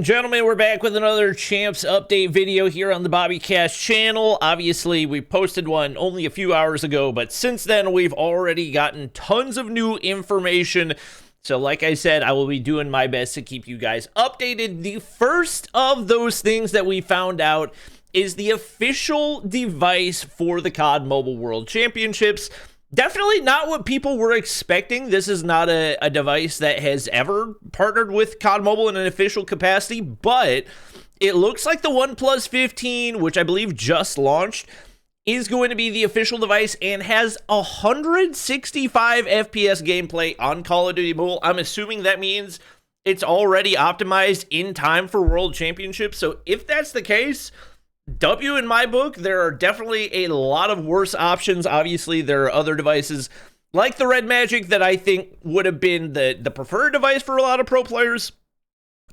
Gentlemen, we're back with another Champs update video here on the BobbyCast channel. Obviously, we posted one only a few hours ago, but since then, we've already gotten tons of new information. So like I said, I will be doing my best to keep you guys updated. The first of those things that we found out is the official device for the COD Mobile World Championships. Definitely not what people were expecting. This is not a device that has ever partnered with COD Mobile in an official capacity, but it looks like the OnePlus 15, which I believe just launched, is going to be the official device and has 165 FPS gameplay on Call of Duty Mobile. I'm assuming that means it's already optimized in time for World Championships. So if that's the case, W in my book. There are definitely a lot of worse options. Obviously, there are other devices like the Red Magic that I think would have been the preferred device for a lot of pro players.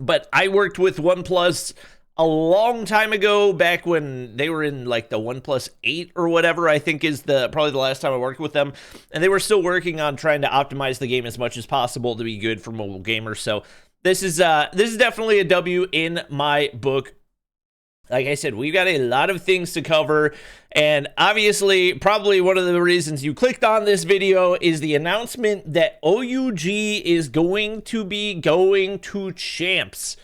But I worked with OnePlus a long time ago, back when they were in like the OnePlus 8 or whatever, I think is probably the last time I worked with them. And they were still working on trying to optimize the game as much as possible to be good for mobile gamers. So this is definitely a W in my book. Like I said, we've got a lot of things to cover, and obviously, probably one of the reasons you clicked on this video is the announcement that OUG is going to be going to Champs.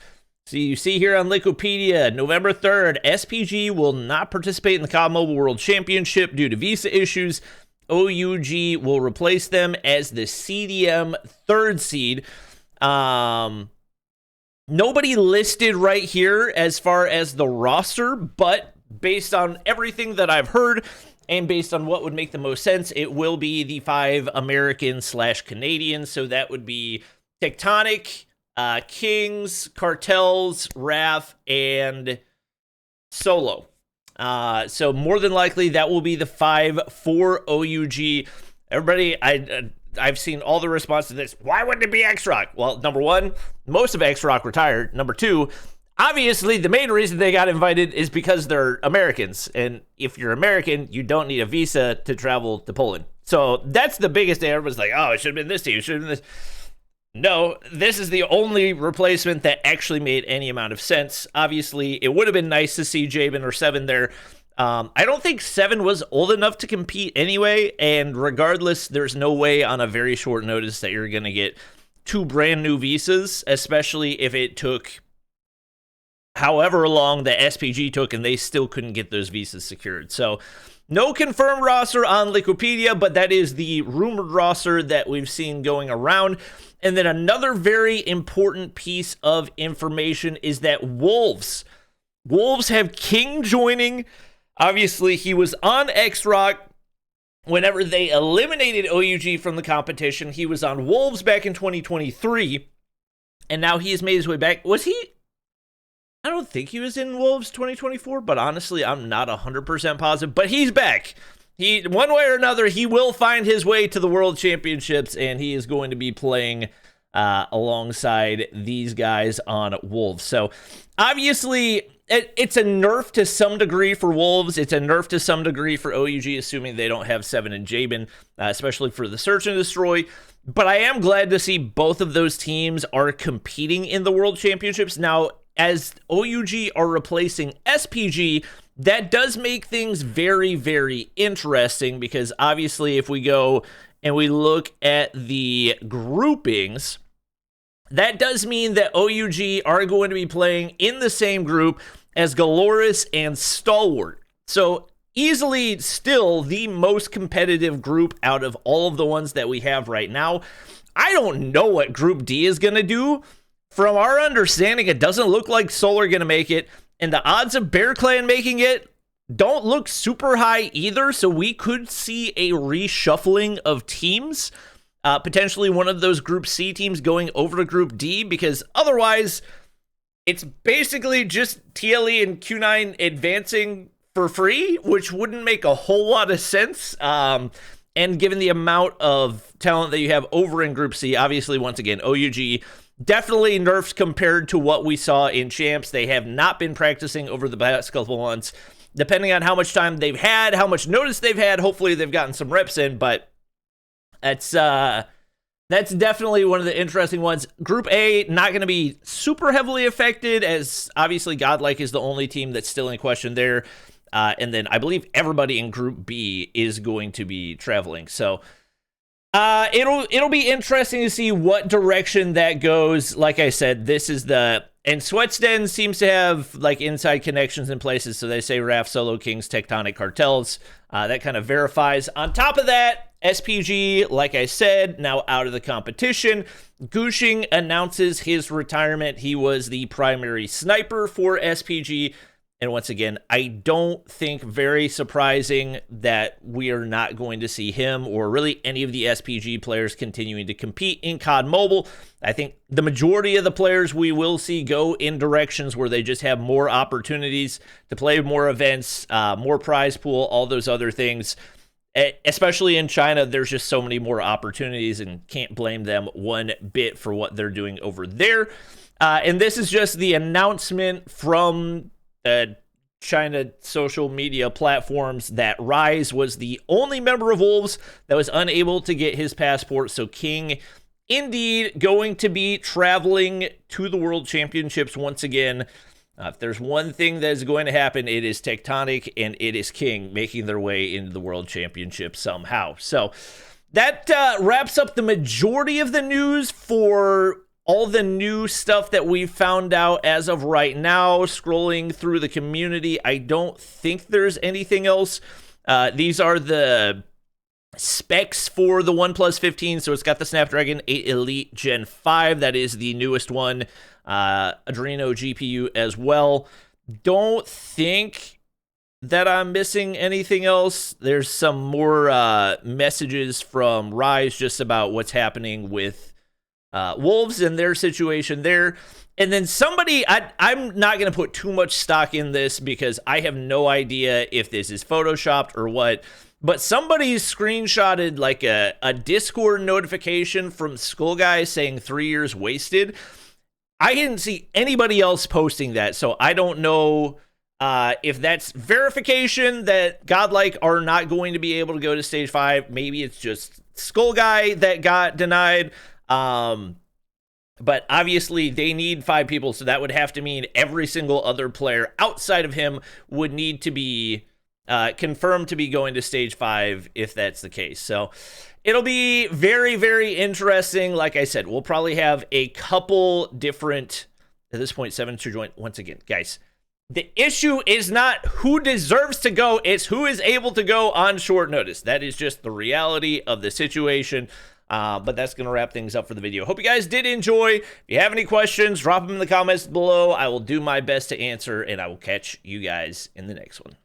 So you see here on Wikipedia, November 3rd, SPG will not participate in the COD Mobile World Championship due to visa issues. OUG will replace them as the CDM third seed. Nobody listed right here as far as the roster, but based on everything that I've heard and based on what would make the most sense, it will be the 5 American/Canadians. So that would be Tectonic, Kings, Cartels, Wrath, and Solo. So more than likely, that will be the 5 for OUG. Everybody, I've seen all the response to this. Why wouldn't it be X-Rock? Well, number one, most of X-Rock retired. Number two, obviously the main reason they got invited is because they're Americans. And if you're American, you don't need a visa to travel to Poland. So that's the biggest thing. Everyone's like, oh, it should have been this team. It should have been this. No, this is the only replacement that actually made any amount of sense. Obviously, it would have been nice to see Jabin or Seven there. I don't think 7 was old enough to compete anyway, and regardless, there's no way on a very short notice that you're going to get 2 brand new visas, especially if it took however long the SPG took and they still couldn't get those visas secured. So no confirmed roster on Wikipedia, but that is the rumored roster that we've seen going around. And then another very important piece of information is that Wolves have King joining. Obviously, he was on X-Rock whenever they eliminated OUG from the competition. He was on Wolves back in 2023, and now he has made his way back. Was he? I don't think he was in Wolves 2024, but honestly, I'm not 100% positive. But he's back. One way or another, he will find his way to the World Championships, and he is going to be playing alongside these guys on Wolves. So, obviously, it's a nerf to some degree for Wolves. It's a nerf to some degree for OUG, assuming they don't have 7 and Jabin, especially for the Search and Destroy. But I am glad to see both of those teams are competing in the World Championships. Now, as OUG are replacing SPG, that does make things very, very interesting, because obviously if we go and we look at the groupings, that does mean that OUG are going to be playing in the same group as Galoris and Stalwart. So easily still the most competitive group out of all of the ones that we have right now. I don't know what Group D is going to do. From our understanding, it doesn't look like Soul are going to make it, and the odds of Bear Clan making it don't look super high either, so we could see a reshuffling of teams. Potentially one of those Group C teams going over to Group D, because otherwise it's basically just TLE and Q9 advancing for free, which wouldn't make a whole lot of sense. And given the amount of talent that you have over in Group C, obviously, once again, OUG definitely nerfed compared to what we saw in Champs. They have not been practicing over the past couple months. Depending on how much time they've had, how much notice they've had, hopefully they've gotten some reps in, but that's that's definitely one of the interesting ones. Group A, not going to be super heavily affected, as obviously Godlike is the only team that's still in question there. And then I believe everybody in Group B is going to be traveling. So it'll be interesting to see what direction that goes. Like I said, this is and Sweat's Den seems to have like inside connections in places. So they say RAF, Solo Kings, Tectonic Cartels. That kind of verifies. On top of that, SPG, like I said, now out of the competition. Gushing announces his retirement. He was the primary sniper for SPG. And once again, I don't think very surprising that we are not going to see him or really any of the SPG players continuing to compete in COD Mobile. I think the majority of the players we will see go in directions where they just have more opportunities to play more events, more prize pool, all those other things. Especially in China, there's just so many more opportunities and can't blame them one bit for what they're doing over there. And this is just the announcement from China social media platforms that Rise was the only member of Wolves that was unable to get his passport. So King, indeed, going to be traveling to the World Championships once again. If there's one thing that is going to happen, it is Tectonic and it is King making their way into the World Championship somehow. So that wraps up the majority of the news for all the new stuff that we've found out as of right now. Scrolling through the community, I don't think there's anything else. These are the specs for the OnePlus 15. So it's got the Snapdragon 8 Elite Gen 5. That is the newest one. Adreno GPU as well. Don't think that I'm missing anything else. There's some more messages from Rise just about what's happening with Wolves and their situation there. And then somebody, I'm not going to put too much stock in this because I have no idea if this is photoshopped or what, but somebody screenshotted like a Discord notification from Skull Guy saying 3 years wasted. I didn't see anybody else posting that, so I don't know if that's verification that Godlike are not going to be able to go to Stage 5. Maybe it's just Skull Guy that got denied. But obviously they need 5 people, so that would have to mean every single other player outside of him would need to be confirmed to be going to Stage 5 if that's the case. So it'll be very, very interesting. Like I said, we'll probably have a couple different, at this point, 7 to join. Once again, guys, the issue is not who deserves to go, it's who is able to go on short notice. That is just the reality of the situation. But that's going to wrap things up for the video. Hope you guys did enjoy. If you have any questions, drop them in the comments below. I will do my best to answer, and I will catch you guys in the next one.